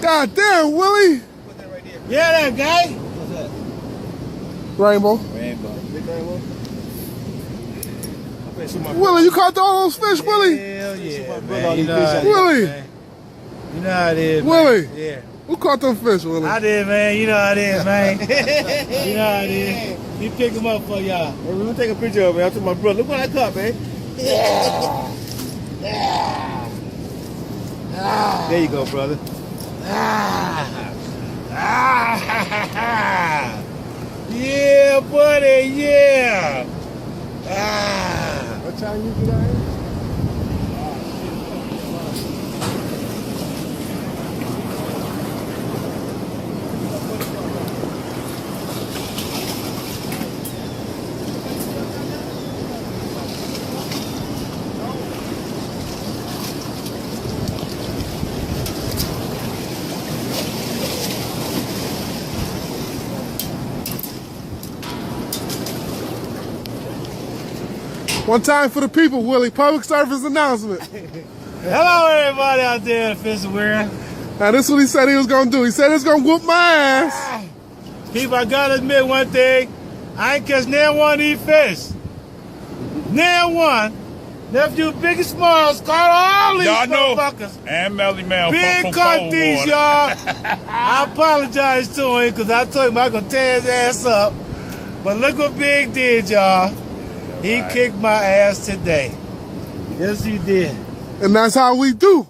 God damn, Willie. Put that right there. Yeah, that guy. What's that? Rainbow. Rainbow. Big rainbow? I'm finna shoot my Willie, you caught all those fish, Willie? Hell yeah, my man. brother, You know all these how it fish is, Willie. man. You know how it is, Willie. man. Yeah. Who caught them fish, Willie? I did, man. You know how it is, man. You know how it is. He pick them up for y'all. Hey, we're gonna take a picture of it. I told my brother, look what I caught, man. There you go, brother. Yeah, buddy, yeah. What time you get out here? One time for the people, Willie. Public service announcement. Hello, everybody out there in the fishing world. Now, this is what he said he was going to do. He said he was going to whoop my ass. People, I gotta admit one thing. I ain't catch near one of these fish. Near one. Nephew, big and small, caught all these Y'all know. motherfuckers. And Melly Mel Big from caught these, Coldwater. y'all. I apologize to him because I told him I was going to tear his ass up. But look what Big did, y'all. He kicked my ass today. Yes, he did. And that's how we do.